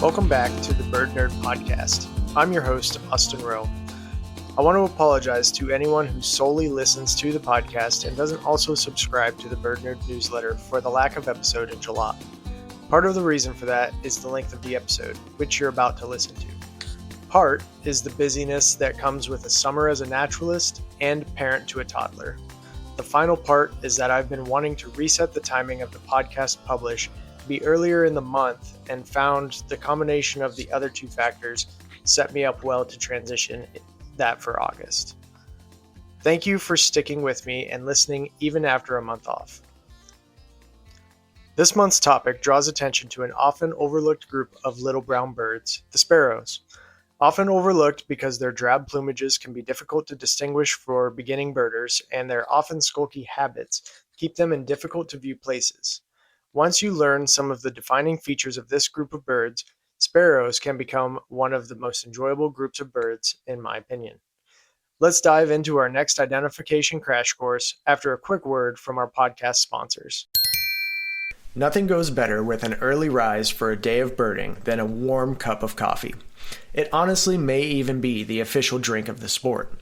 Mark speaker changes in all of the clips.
Speaker 1: Welcome back to the Bird Nerd Podcast. I'm your host, Austin Rowe. I want to apologize to anyone who solely listens to the podcast and doesn't also subscribe to the Bird Nerd newsletter for the lack of episode in July. Part of the reason for that is the length of the episode, which you're about to listen to. Part is the busyness that comes with a summer as a naturalist and parent to a toddler. The final part is that I've been wanting to reset the timing of the podcast publish to be earlier in the month and found the combination of the other two factors set me up well to transition that for August. Thank you for sticking with me and listening even after a month off. This month's topic draws attention to an often overlooked group of little brown birds, the sparrows. Often overlooked because their drab plumages can be difficult to distinguish for beginning birders, and their often skulky habits keep them in difficult to view places. Once you learn some of the defining features of this group of birds, sparrows can become one of the most enjoyable groups of birds, in my opinion. Let's dive into our next identification crash course after a quick word from our podcast sponsors. Nothing goes better with an early rise for a day of birding than a warm cup of coffee. It honestly may even be the official drink of the sport.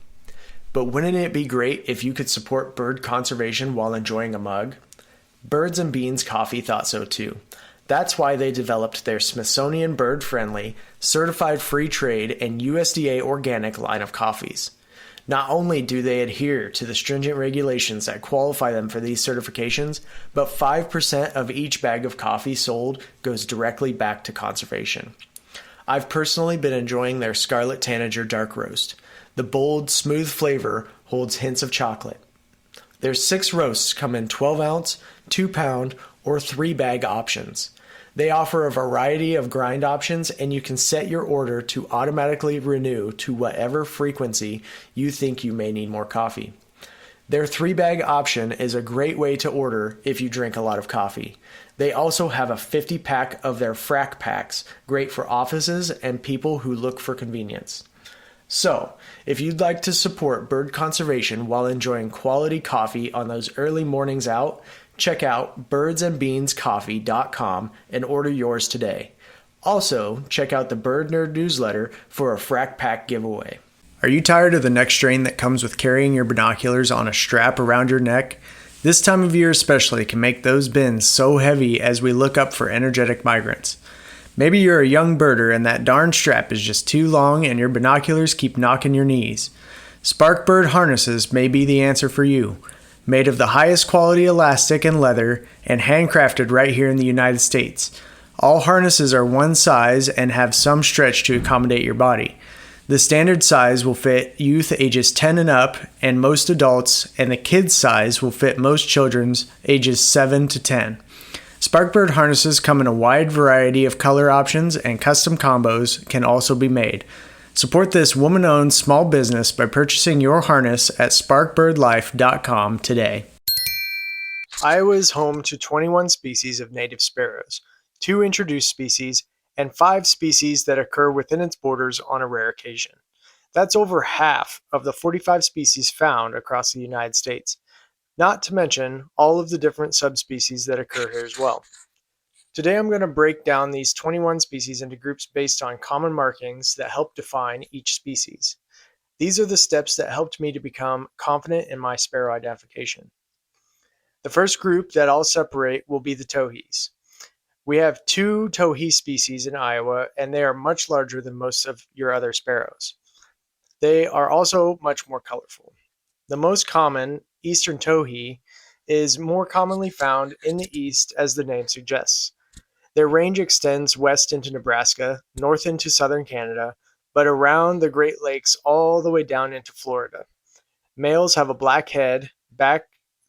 Speaker 1: But wouldn't it be great if you could support bird conservation while enjoying a mug? Birds and Beans Coffee thought so too. That's why they developed their Smithsonian bird-friendly, certified free trade, and USDA organic line of coffees. Not only do they adhere to the stringent regulations that qualify them for these certifications, but 5% of each bag of coffee sold goes directly back to conservation. I've personally been enjoying their Scarlet Tanager Dark Roast. The bold, smooth flavor holds hints of chocolate. Their 6 roasts come in 12-ounce, 2-pound, or 3-bag options. They offer a variety of grind options, and you can set your order to automatically renew to whatever frequency you think you may need more coffee. Their 3-bag option is a great way to order if you drink a lot of coffee. They also have a 50-pack of their Frack Packs, great for offices and people who look for convenience. So, if you'd like to support bird conservation while enjoying quality coffee on those early mornings out, check out birdsandbeanscoffee.com and order yours today. Also, check out the Bird Nerd newsletter for a Frack Pack giveaway. Are you tired of the neck strain that comes with carrying your binoculars on a strap around your neck? This time of year especially can make those bins so heavy as we look up for energetic migrants. Maybe you're a young birder and that darn strap is just too long and your binoculars keep knocking your knees. Sparkbird harnesses may be the answer for you. Made of the highest quality elastic and leather and handcrafted right here in the United States. All harnesses are one size and have some stretch to accommodate your body. The standard size will fit youth ages 10 and up and most adults, and the kids size will fit most children's ages 7 to 10. Sparkbird harnesses come in a wide variety of color options, and custom combos can also be made. Support this woman-owned small business by purchasing your harness at sparkbirdlife.com today. Iowa is home to 21 species of native sparrows, 2 introduced species, and 5 species that occur within its borders on a rare occasion. That's over half of the 45 species found across the United States, not to mention all of the different subspecies that occur here as well. Today I'm going to break down these 21 species into groups based on common markings that help define each species. These are the steps that helped me to become confident in my sparrow identification. The first group that I'll separate will be the towhees. We have 2 towhee species in Iowa, and they are much larger than most of your other sparrows. They are also much more colorful. The most common, eastern towhee, is more commonly found in the east, as the name suggests. Their range extends west into Nebraska, north into southern Canada, but around the Great Lakes all the way down into Florida. Males have a black head, back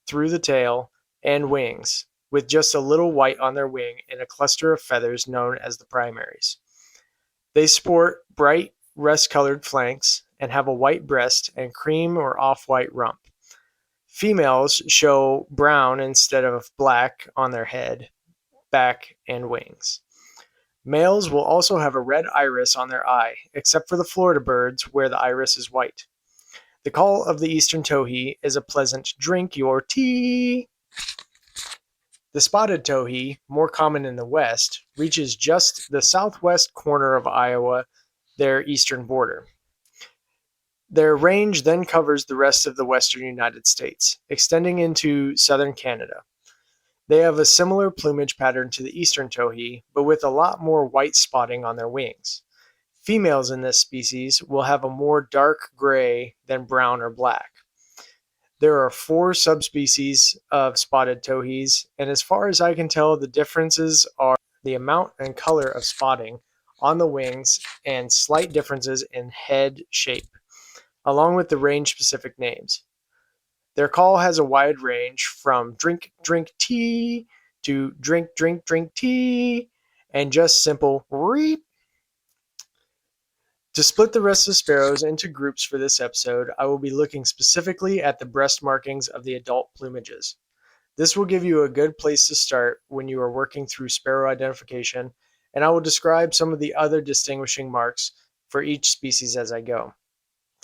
Speaker 1: through the tail, and wings, with just a little white on their wing and a cluster of feathers known as the primaries. They sport bright rust-colored flanks and have a white breast and cream or off-white rump. Females show brown instead of black on their head, back, and wings. Males will also have a red iris on their eye, except for the Florida birds where the iris is white. The call of the eastern towhee is a pleasant "drink your tea." The spotted towhee, more common in the west, reaches just the southwest corner of Iowa, their eastern border. Their range then covers the rest of the western United States, extending into southern Canada. They have a similar plumage pattern to the eastern towhee, but with a lot more white spotting on their wings. Females in this species will have a more dark gray than brown or black. There are 4 subspecies of spotted towhees, and as far as I can tell, the differences are the amount and color of spotting on the wings and slight differences in head shape, along with the range-specific names. Their call has a wide range from drink, drink tea to drink, drink, drink tea, and just simple reep. To split the rest of sparrows into groups for this episode, I will be looking specifically at the breast markings of the adult plumages. This will give you a good place to start when you are working through sparrow identification, and I will describe some of the other distinguishing marks for each species as I go.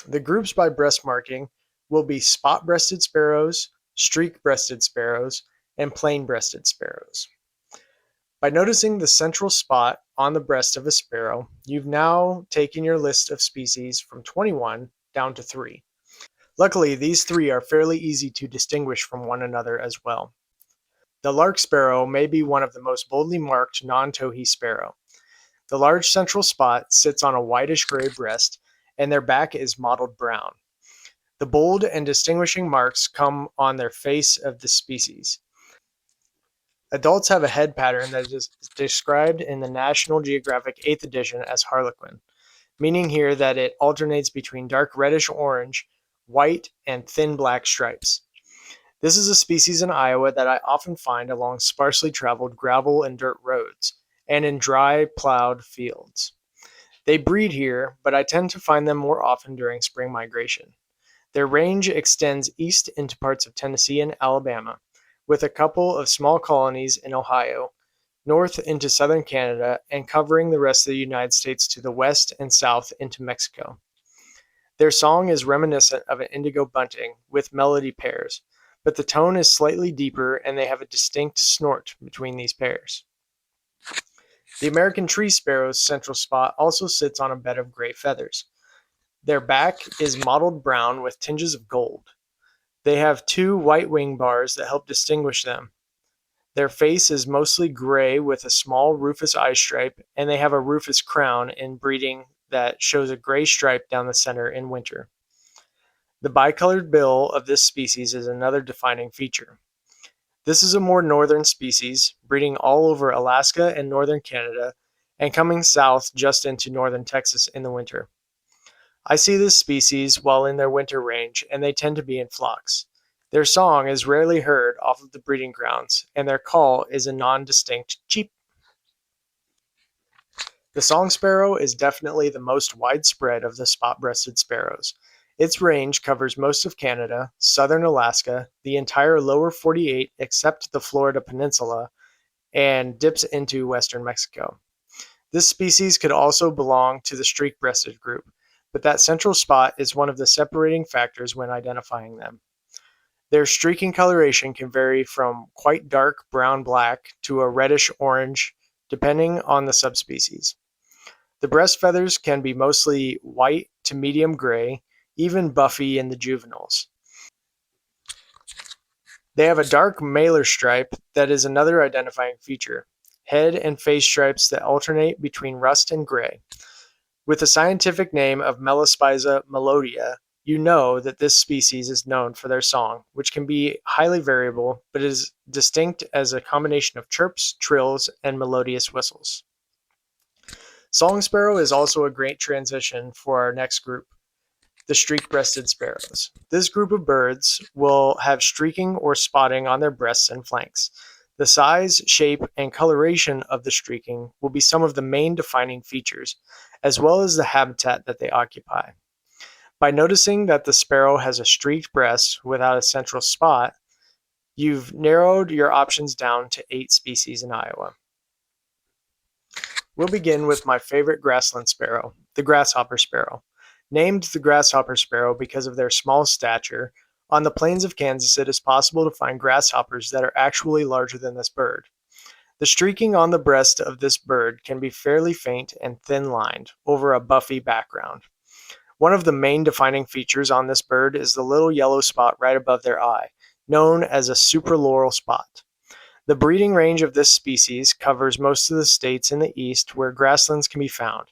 Speaker 1: The groups by breast marking will be spot-breasted sparrows, streak-breasted sparrows, and plain-breasted sparrows. By noticing the central spot on the breast of a sparrow, you've now taken your list of species from 21 down to 3. Luckily, these 3 are fairly easy to distinguish from one another as well. The lark sparrow may be one of the most boldly marked non-towhee sparrow. The large central spot sits on a whitish gray breast, and their back is mottled brown. The bold and distinguishing marks come on their face of the species. Adults have a head pattern that is described in the National Geographic 8th edition as harlequin, meaning here that it alternates between dark reddish-orange, white, and thin black stripes. This is a species in Iowa that I often find along sparsely traveled gravel and dirt roads, and in dry, plowed fields. They breed here, but I tend to find them more often during spring migration. Their range extends east into parts of Tennessee and Alabama, with a couple of small colonies in Ohio, north into southern Canada, and covering the rest of the United States to the west and south into Mexico. Their song is reminiscent of an indigo bunting with melody pairs, but the tone is slightly deeper and they have a distinct snort between these pairs. The American tree sparrow's central spot also sits on a bed of gray feathers. Their back is mottled brown with tinges of gold. They have 2 white wing bars that help distinguish them. Their face is mostly gray with a small rufous eye stripe, and they have a rufous crown in breeding that shows a gray stripe down the center in winter. The bicolored bill of this species is another defining feature. This is a more northern species, breeding all over Alaska and northern Canada, and coming south just into northern Texas in the winter. I see this species while in their winter range, and they tend to be in flocks. Their song is rarely heard off of the breeding grounds, and their call is a non-distinct cheep. The song sparrow is definitely the most widespread of the spot-breasted sparrows. Its range covers most of Canada, southern Alaska, the entire lower 48 except the Florida Peninsula, and dips into western Mexico. This species could also belong to the streak-breasted group, but that central spot is one of the separating factors when identifying them. Their streaking coloration can vary from quite dark brown-black to a reddish-orange, depending on the subspecies. The breast feathers can be mostly white to medium gray, even buffy in the juveniles. They have a dark malar stripe that is another identifying feature, head and face stripes that alternate between rust and gray. With the scientific name of Melaspiza melodia, you know that this species is known for their song, which can be highly variable, but is distinct as a combination of chirps, trills, and melodious whistles. Song sparrow is also a great transition for our next group, the streak-breasted sparrows. This group of birds will have streaking or spotting on their breasts and flanks. The size, shape, and coloration of the streaking will be some of the main defining features, as well as the habitat that they occupy. By noticing that the sparrow has a streaked breast without a central spot, you've narrowed your options down to 8 species in Iowa. We'll begin with my favorite grassland sparrow, the grasshopper sparrow. Named the grasshopper sparrow because of their small stature, On the plains of Kansas, it is possible to find grasshoppers that are actually larger than this bird. The streaking on the breast of this bird can be fairly faint and thin-lined over a buffy background. One of the main defining features on this bird is the little yellow spot right above their eye, known as a supraloral spot. The breeding range of this species covers most of the states in the east where grasslands can be found.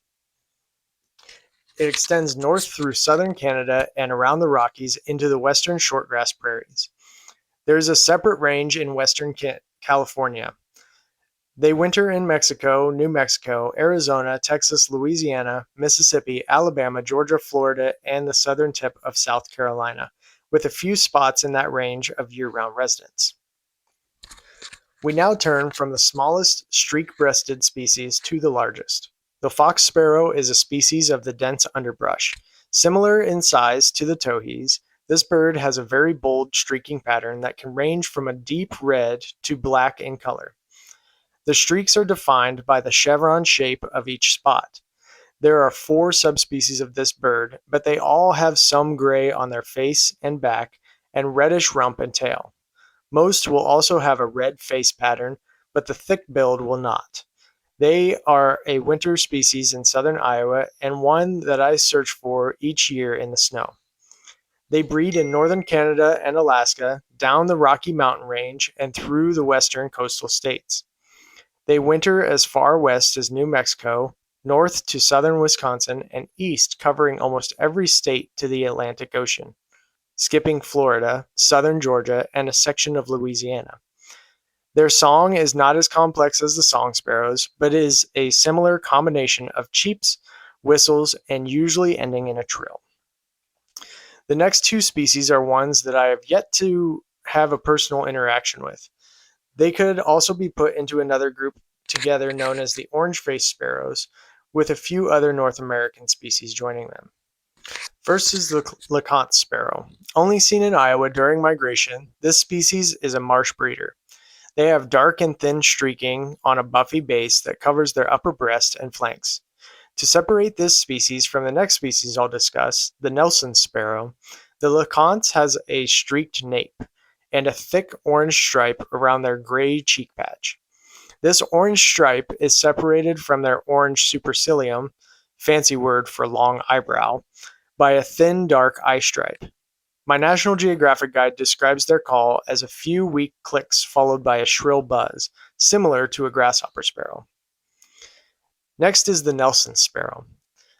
Speaker 1: It extends north through southern Canada and around the Rockies into the western shortgrass prairies. There is a separate range in western California. They winter in Mexico, New Mexico, Arizona, Texas, Louisiana, Mississippi, Alabama, Georgia, Florida, and the southern tip of South Carolina, with a few spots in that range of year-round residents. We now turn from the smallest streak-breasted species to the largest. The fox sparrow is a species of the dense underbrush. Similar in size to the towhees, this bird has a very bold streaking pattern that can range from a deep red to black in color. The streaks are defined by the chevron shape of each spot. There are 4 subspecies of this bird, but they all have some gray on their face and back and reddish rump and tail. Most will also have a red face pattern, but the thick-billed will not. They are a winter species in southern Iowa and one that I search for each year in the snow. They breed in northern Canada and Alaska, down the Rocky Mountain Range, and through the western coastal states. They winter as far west as New Mexico, north to southern Wisconsin, and east covering almost every state to the Atlantic Ocean, skipping Florida, southern Georgia, and a section of Louisiana. Their song is not as complex as the song sparrows, but is a similar combination of cheeps, whistles, and usually ending in a trill. The next 2 species are ones that I have yet to have a personal interaction with. They could also be put into another group together known as the orange-faced sparrows, with a few other North American species joining them. First is the LeConte sparrow. Only seen in Iowa during migration, this species is a marsh breeder. They have dark and thin streaking on a buffy base that covers their upper breast and flanks. To separate this species from the next species I'll discuss, the Nelson sparrow, the LeConte has a streaked nape and a thick orange stripe around their gray cheek patch. This orange stripe is separated from their orange supercilium, fancy word for long eyebrow, by a thin dark eye stripe. My National Geographic guide describes their call as a few weak clicks followed by a shrill buzz, similar to a grasshopper sparrow. Next is the Nelson sparrow.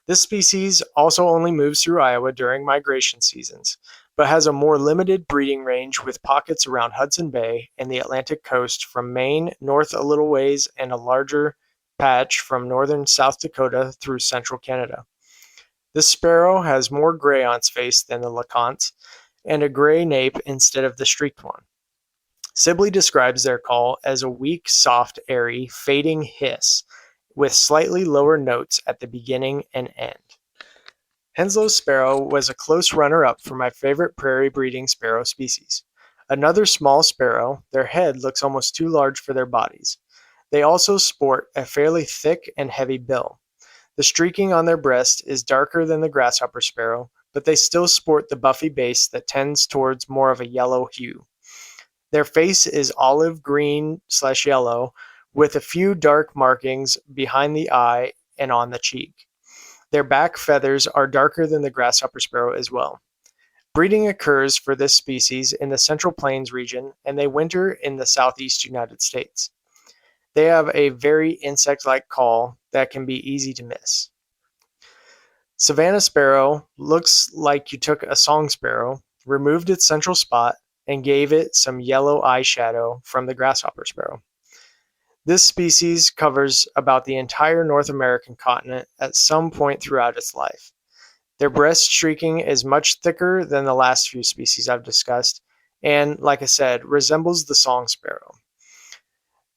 Speaker 1: This species also only moves through Iowa during migration seasons, but has a more limited breeding range with pockets around Hudson Bay and the Atlantic coast from Maine north a little ways and a larger patch from northern South Dakota through central Canada. This sparrow has more gray on its face than the LeConte, and a gray nape instead of the streaked one. Sibley describes their call as a weak, soft, airy, fading hiss, with slightly lower notes at the beginning and end. Henslow's sparrow was a close runner-up for my favorite prairie breeding sparrow species. Another small sparrow, their head looks almost too large for their bodies. They also sport a fairly thick and heavy bill. The streaking on their breast is darker than the grasshopper sparrow, but they still sport the buffy base that tends towards more of a yellow hue. Their face is olive green/yellow, with a few dark markings behind the eye and on the cheek. Their back feathers are darker than the grasshopper sparrow as well. Breeding occurs for this species in the Central Plains region, and they winter in the southeast United States. They have a very insect-like call that can be easy to miss. Savannah sparrow looks like you took a song sparrow, removed its central spot, and gave it some yellow eyeshadow from the grasshopper sparrow. This species covers about the entire North American continent at some point throughout its life. Their breast streaking is much thicker than the last few species I've discussed, and, like I said, resembles the song sparrow.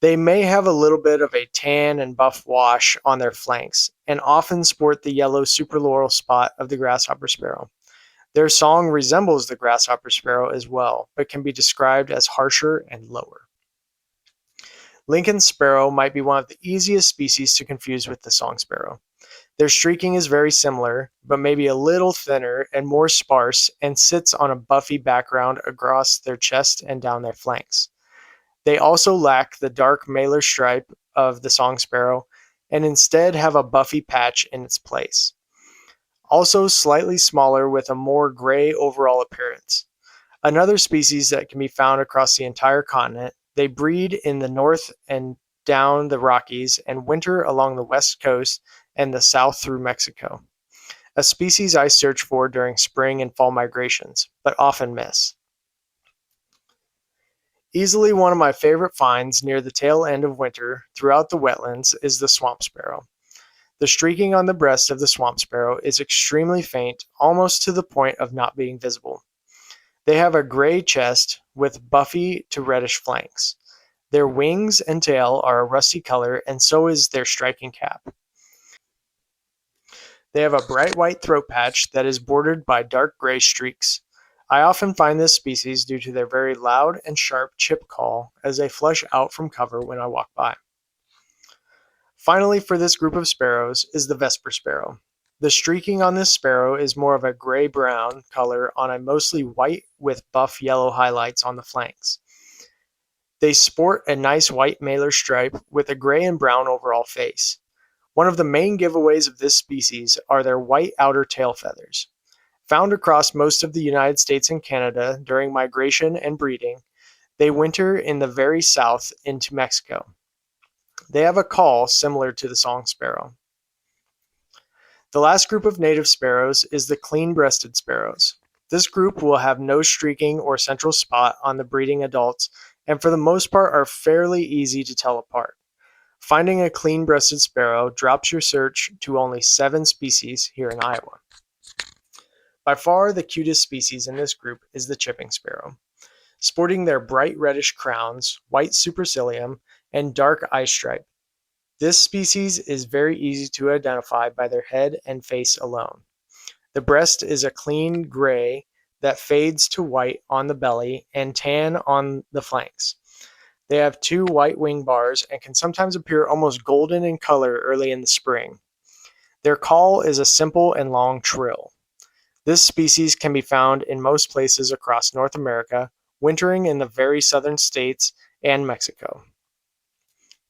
Speaker 1: They may have a little bit of a tan and buff wash on their flanks, and often sport the yellow supraloral spot of the grasshopper sparrow. Their song resembles the grasshopper sparrow as well, but can be described as harsher and lower. Lincoln sparrow might be one of the easiest species to confuse with the song sparrow. Their streaking is very similar, but maybe a little thinner and more sparse, and sits on a buffy background across their chest and down their flanks. They also lack the dark malar stripe of the song sparrow and instead have a buffy patch in its place. Also slightly smaller with a more gray overall appearance. Another species that can be found across the entire continent, they breed in the north and down the Rockies and winter along the west coast and the south through Mexico. A species I search for during spring and fall migrations, but often miss. Easily one of my favorite finds near the tail end of winter throughout the wetlands is the swamp sparrow. The streaking on the breast of the swamp sparrow is extremely faint, almost to the point of not being visible. They have a gray chest with buffy to reddish flanks. Their wings and tail are a rusty color, and so is their striking cap. They have a bright white throat patch that is bordered by dark gray streaks. I often find this species due to their very loud and sharp chip call as they flush out from cover when I walk by. Finally, for this group of sparrows is the Vesper sparrow. The streaking on this sparrow is more of a gray-brown color on a mostly white with buff yellow highlights on the flanks. They sport a nice white malar stripe with a gray and brown overall face. One of the main giveaways of this species are their white outer tail feathers. Found across most of the United States and Canada during migration and breeding, they winter in the very south into Mexico. They have a call similar to the song sparrow. The last group of native sparrows is the clean-breasted sparrows. This group will have no streaking or central spot on the breeding adults, and for the most part are fairly easy to tell apart. Finding a clean-breasted sparrow drops your search to only 7 species here in Iowa. By far the cutest species in this group is the chipping sparrow. Sporting their bright reddish crowns, white supercilium, and dark eye stripe. This species is very easy to identify by their head and face alone. The breast is a clean gray that fades to white on the belly and tan on the flanks. They have 2 white wing bars and can sometimes appear almost golden in color early in the spring. Their call is a simple and long trill. This species can be found in most places across North America, wintering in the very southern states and Mexico.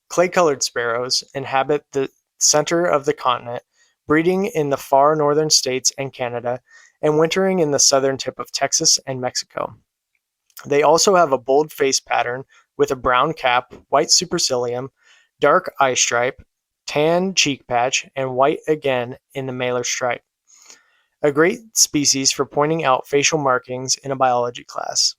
Speaker 1: Clay-colored sparrows inhabit the center of the continent, breeding in the far northern states and Canada, and wintering in the southern tip of Texas and Mexico. They also have a bold face pattern with a brown cap, white supercilium, dark eye stripe, tan cheek patch, and white again in the malar stripe. A great species for pointing out facial markings in a biology class.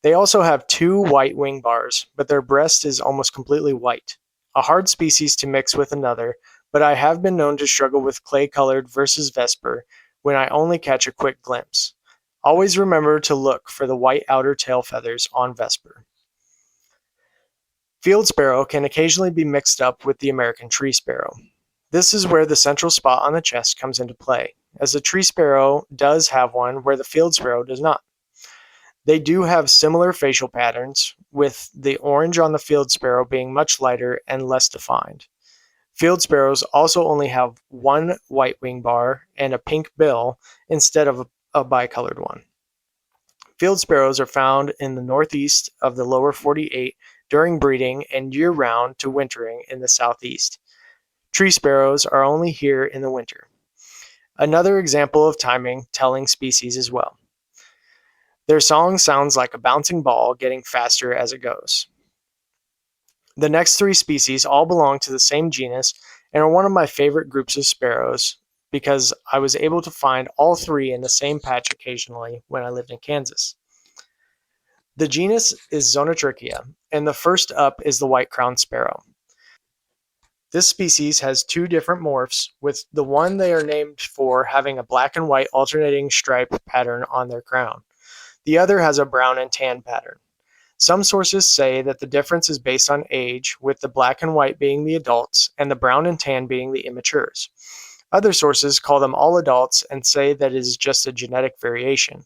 Speaker 1: They also have 2 white wing bars, but their breast is almost completely white. A hard species to mix with another, but I have been known to struggle with clay-colored versus Vesper when I only catch a quick glimpse. Always remember to look for the white outer tail feathers on Vesper. Field sparrow can occasionally be mixed up with the American tree sparrow. This is where the central spot on the chest comes into play, as the tree sparrow does have one where the field sparrow does not. They do have similar facial patterns, with the orange on the field sparrow being much lighter and less defined. Field sparrows also only have 1 white wing bar and a pink bill instead of a bicolored one. Field sparrows are found in the northeast of the lower 48 during breeding and year-round to wintering in the southeast. Tree sparrows are only here in the winter. Another example of timing telling species as well. Their song sounds like a bouncing ball getting faster as it goes. The next 3 species all belong to the same genus and are one of my favorite groups of sparrows because I was able to find all 3 in the same patch occasionally when I lived in Kansas. The genus is Zonotrichia, and the first up is the white-crowned sparrow. This species has 2 different morphs, with the one they are named for having a black and white alternating stripe pattern on their crown. The other has a brown and tan pattern. Some sources say that the difference is based on age, with the black and white being the adults and the brown and tan being the immatures. Other sources call them all adults and say that it is just a genetic variation.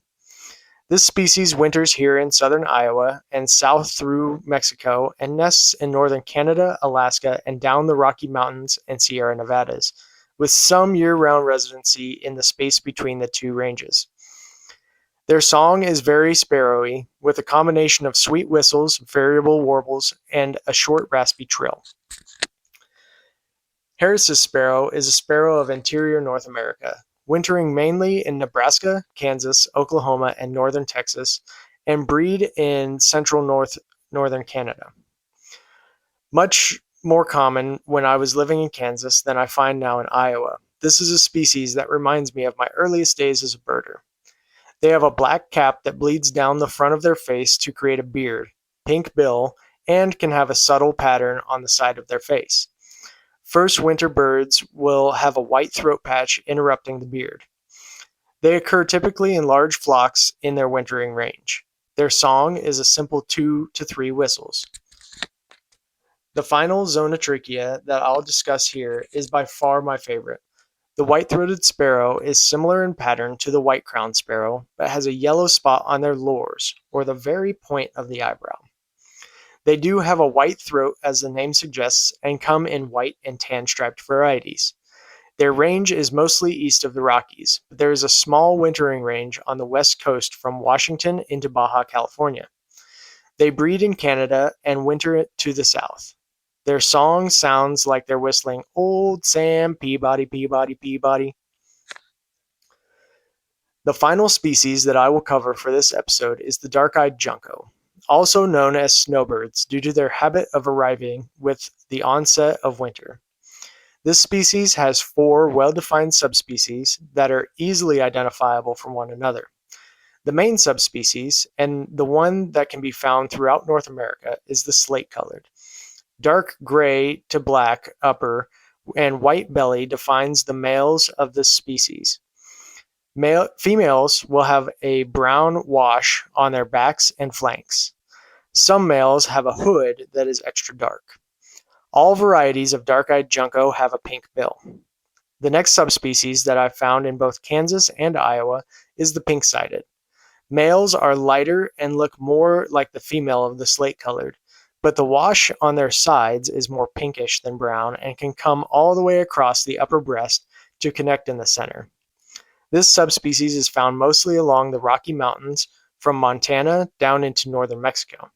Speaker 1: This species winters here in southern Iowa and south through Mexico and nests in northern Canada, Alaska, and down the Rocky Mountains and Sierra Nevadas, with some year-round residency in the space between the two ranges. Their song is very sparrowy, with a combination of sweet whistles, variable warbles, and a short raspy trill. Harris's sparrow is a sparrow of interior North America, wintering mainly in Nebraska, Kansas, Oklahoma, and northern Texas, and breed in central northern Canada. Much more common when I was living in Kansas than I find now in Iowa. This is a species that reminds me of my earliest days as a birder. They have a black cap that bleeds down the front of their face to create a beard, pink bill, and can have a subtle pattern on the side of their face. First winter birds will have a white throat patch interrupting the beard. They occur typically in large flocks in their wintering range. Their song is a simple 2 to 3 whistles. The final Zonotrichia that I'll discuss here is by far my favorite. The white-throated sparrow is similar in pattern to the white-crowned sparrow, but has a yellow spot on their lores, or the very point of the eyebrow. They do have a white throat, as the name suggests, and come in white and tan-striped varieties. Their range is mostly east of the Rockies, but there is a small wintering range on the west coast from Washington into Baja California. They breed in Canada and winter to the south. Their song sounds like they're whistling Old Sam Peabody, Peabody, Peabody. The final species that I will cover for this episode is the dark-eyed junco, also known as snowbirds due to their habit of arriving with the onset of winter. This species has 4 well-defined subspecies that are easily identifiable from one another. The main subspecies, and the one that can be found throughout North America, is the slate-colored. Dark gray to black upper and white belly defines the males of this species. Females will have a brown wash on their backs and flanks. Some males have a hood that is extra dark. All varieties of dark-eyed junco have a pink bill. The next subspecies that I've found in both Kansas and Iowa is the pink-sided. Males are lighter and look more like the female of the slate-colored, but the wash on their sides is more pinkish than brown and can come all the way across the upper breast to connect in the center. This subspecies is found mostly along the Rocky Mountains from Montana down into northern Mexico.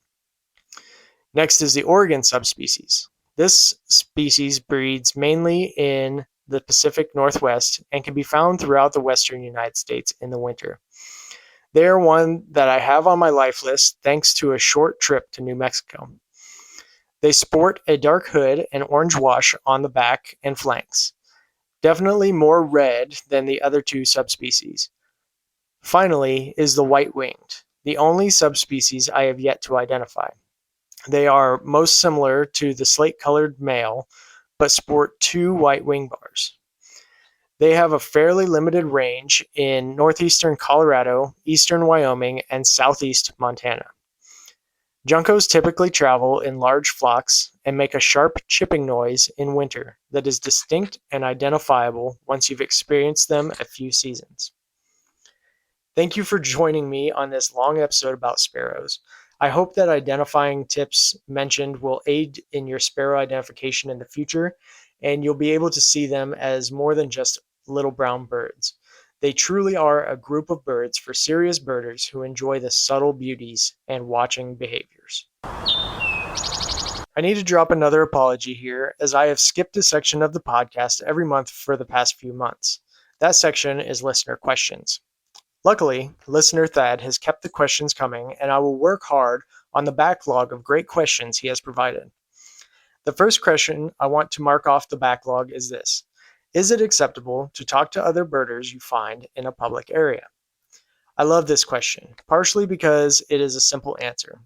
Speaker 1: Next is the Oregon subspecies. This species breeds mainly in the Pacific Northwest and can be found throughout the western United States in the winter. They are one that I have on my life list thanks to a short trip to New Mexico. They sport a dark hood and orange wash on the back and flanks, definitely more red than the other 2 subspecies. Finally is the white-winged, the only subspecies I have yet to identify. They are most similar to the slate-colored male, but sport 2 white wing bars. They have a fairly limited range in northeastern Colorado, eastern Wyoming, and southeast Montana. Juncos typically travel in large flocks and make a sharp chipping noise in winter that is distinct and identifiable once you've experienced them a few seasons. Thank you for joining me on this long episode about sparrows. I hope that identifying tips mentioned will aid in your sparrow identification in the future, and you'll be able to see them as more than just little brown birds. They truly are a group of birds for serious birders who enjoy the subtle beauties and watching behaviors. I need to drop another apology here, as I have skipped a section of the podcast every month for the past few months. That section is listener questions. Luckily, listener Thad has kept the questions coming, and I will work hard on the backlog of great questions he has provided. The first question I want to mark off the backlog is this: is it acceptable to talk to other birders you find in a public area? I love this question, partially because it is a simple answer.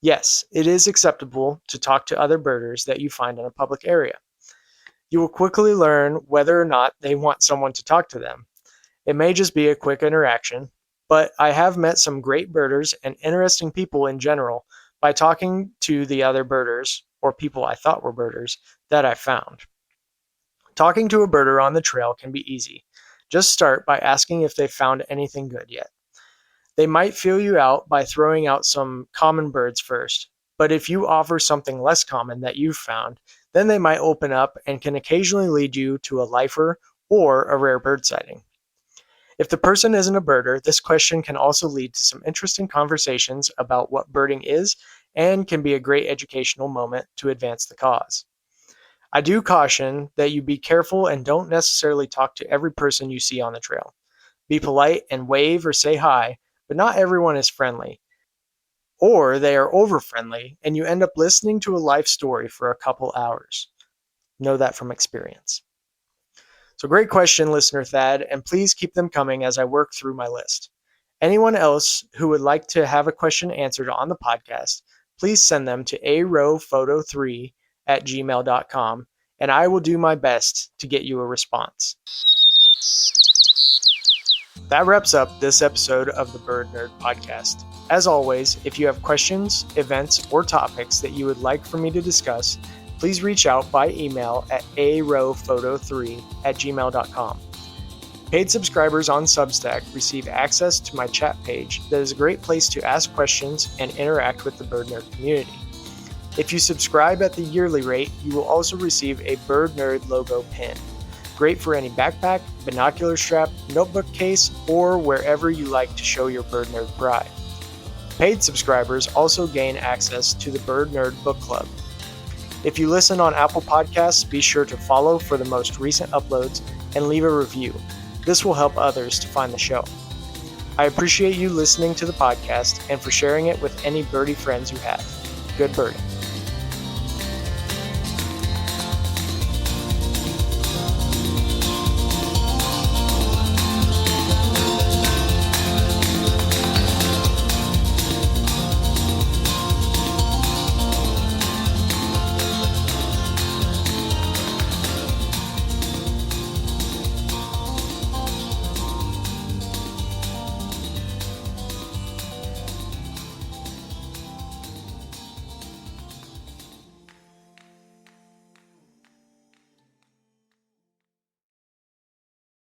Speaker 1: Yes, it is acceptable to talk to other birders that you find in a public area. You will quickly learn whether or not they want someone to talk to them. It may just be a quick interaction, but I have met some great birders and interesting people in general by talking to the other birders, or people I thought were birders, that I found. Talking to a birder on the trail can be easy. Just start by asking if they've found anything good yet. They might feel you out by throwing out some common birds first, But if you offer something less common that you've found, then they might open up and can occasionally lead you to a lifer or a rare bird sighting. If the person isn't a birder, this question can also lead to some interesting conversations about what birding is and can be a great educational moment to advance the cause. I do caution that you be careful and don't necessarily talk to every person you see on the trail. Be polite and wave or say hi, but not everyone is friendly. Or they are over friendly and you end up listening to a life story for a couple hours. Know that from experience. So great question, listener Thad, and please keep them coming as I work through my list. Anyone else who would like to have a question answered on the podcast, please send them to arowphoto3@gmail.com, and I will do my best to get you a response. That wraps up this episode of the Bird Nerd Podcast. As always, if you have questions, events, or topics that you would like for me to discuss, please reach out by email at arowphoto3@gmail.com. Paid subscribers on Substack receive access to my chat page that is a great place to ask questions and interact with the Bird Nerd community. If you subscribe at the yearly rate, you will also receive a Bird Nerd logo pin. Great for any backpack, binocular strap, notebook case, or wherever you like to show your Bird Nerd pride. Paid subscribers also gain access to the Bird Nerd Book Club. If you listen on Apple Podcasts, be sure to follow for the most recent uploads and leave a review. This will help others to find the show. I appreciate you listening to the podcast and for sharing it with any birdie friends you have. Good birding.